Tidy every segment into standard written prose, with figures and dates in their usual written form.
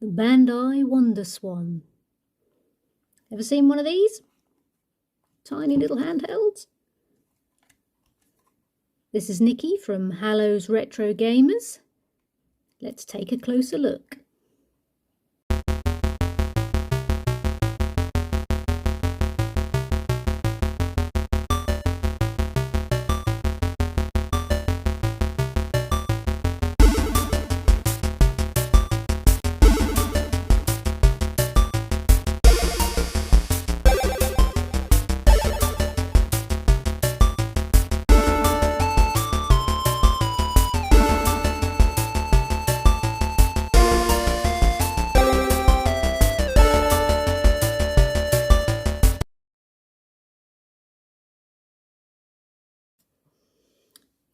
the Bandai WonderSwan. Ever seen one of these? Tiny little handhelds. This is Nikki from Halo's Retro Gamers. Let's take a closer look.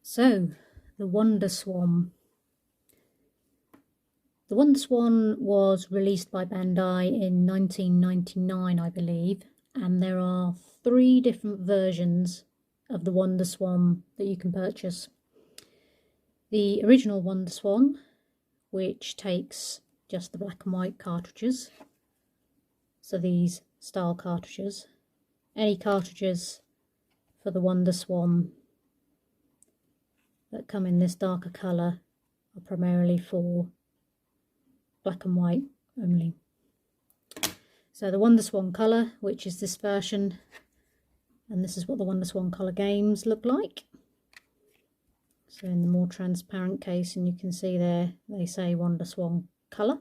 So, the WonderSwan. The WonderSwan was released by Bandai in 1999, I believe, and there are 3 different versions of the WonderSwan that you can purchase. The original WonderSwan, which takes just the black and white cartridges, so these style cartridges. Any cartridges for the WonderSwan that come in this darker colour are primarily for black and white only. So the WonderSwan Color, which is this version, and this is what the WonderSwan Color games look like. So in the more transparent case, and you can see there they say WonderSwan Color.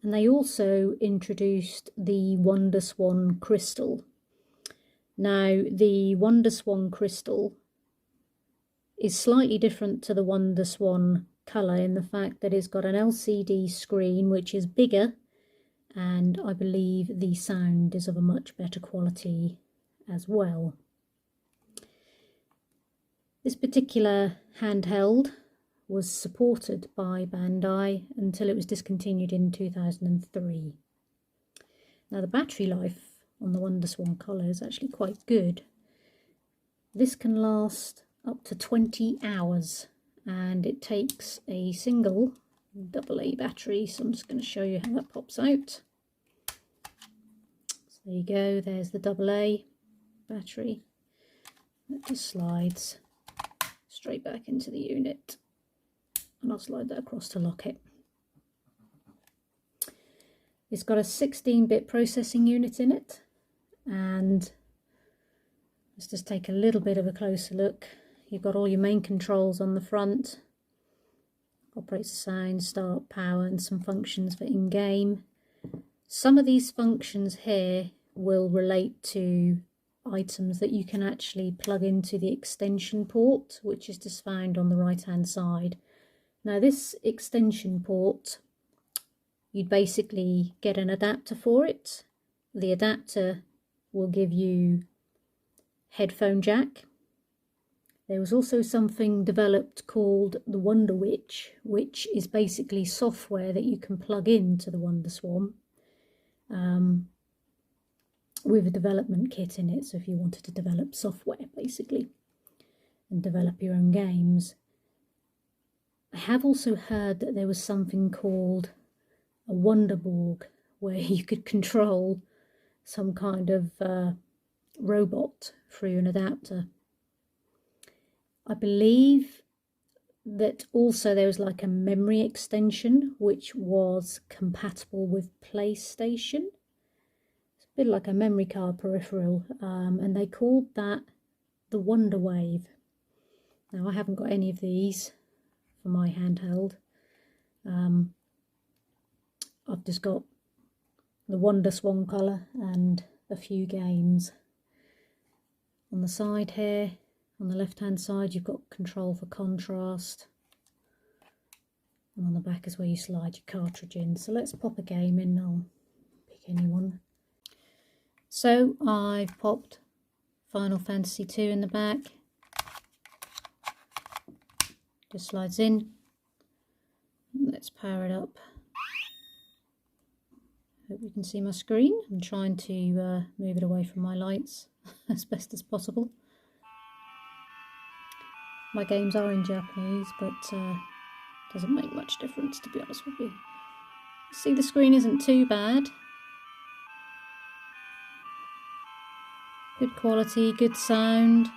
And they also introduced the WonderSwan Crystal. Now the WonderSwan Crystal is slightly different to the WonderSwan Color in the fact that it's got an LCD screen which is bigger, and I believe the sound is of a much better quality as well. This particular handheld was supported by Bandai until it was discontinued in 2003. Now the battery life on the WonderSwan Color is actually quite good. This can last up to 20 hours, and it takes a single AA battery, so I'm just going to show you how that pops out. So there you go, there's the AA battery. It just slides straight back into the unit, and I'll slide that across to lock it. It's got a 16-bit processing unit in it, and let's just take a little bit of a closer look. You've got all your main controls on the front, operates the sound, start, power, and some functions for in-game. Some of these functions here will relate to items that you can actually plug into the extension port, which is just found on the right hand side. Now this extension port, you'd basically get an adapter for it. The adapter will give you headphone jack. There was also something developed called the Wonder Witch, which is basically software that you can plug into the WonderSwan with a development kit in it. So if you wanted to develop software basically and develop your own games. I have also heard that there was something called a Wonderborg, where you could control some kind of robot through an adapter. I believe that also there was like a memory extension which was compatible with PlayStation. It's a bit like a memory card peripheral, and they called that the Wonder Wave. Now I haven't got any of these for my handheld. I've just got the WonderSwan Color and a few games. On the side here, on the left hand side, you've got control for contrast, and on the back is where you slide your cartridge in. So let's pop a game in. I'll pick any one. So I've popped Final Fantasy II in the back. Just slides in. Let's power it up. Hope you can see my screen. I'm trying to move it away from my lights as best as possible. My games are in Japanese, but Doesn't make much difference, to be honest with you. See, the screen isn't too bad. Good quality, good sound.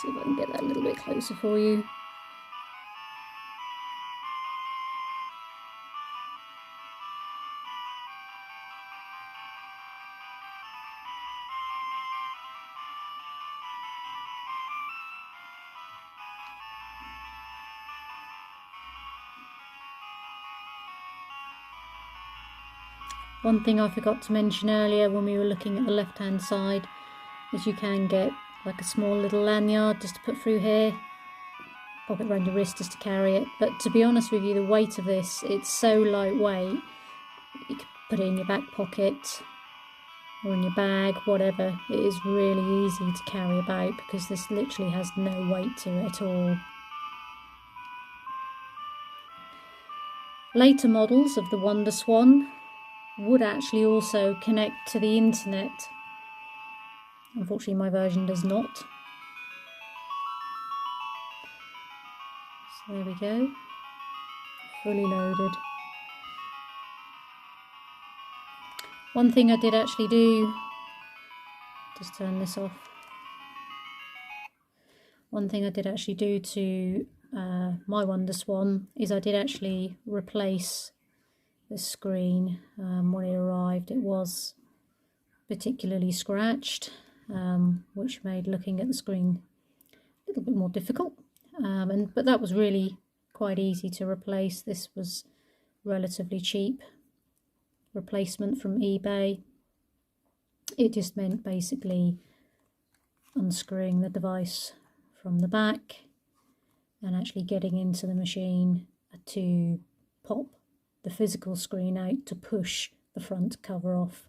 See if I can get that a little bit closer for you. One thing I forgot to mention earlier when we were looking at the left hand side is you can get like a small little lanyard just to put through here, pop it around your wrist just to carry it. But to be honest with you, the weight of this, it's so lightweight, you can put it in your back pocket or in your bag, whatever. It is really easy to carry about because this literally has no weight to it at all. Later models of the WonderSwan would actually also connect to the internet. Unfortunately, my version does not. So there we go, fully loaded. One thing I did actually do, just turn this off. One thing I did actually do to my WonderSwan is I did actually replace the screen. When it arrived, it was particularly scratched, which made looking at the screen a little bit more difficult. But that was really quite easy to replace. This was relatively cheap replacement from eBay. It just meant basically unscrewing the device from the back and actually getting into the machine to pop the physical screen out to push the front cover off.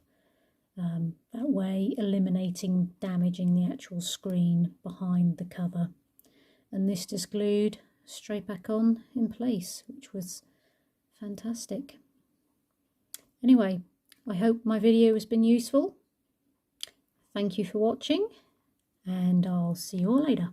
That way eliminating damaging the actual screen behind the cover. And this just glued straight back on in place, which was fantastic. Anyway, I hope my video has been useful. Thank you for watching, and I'll see you all later.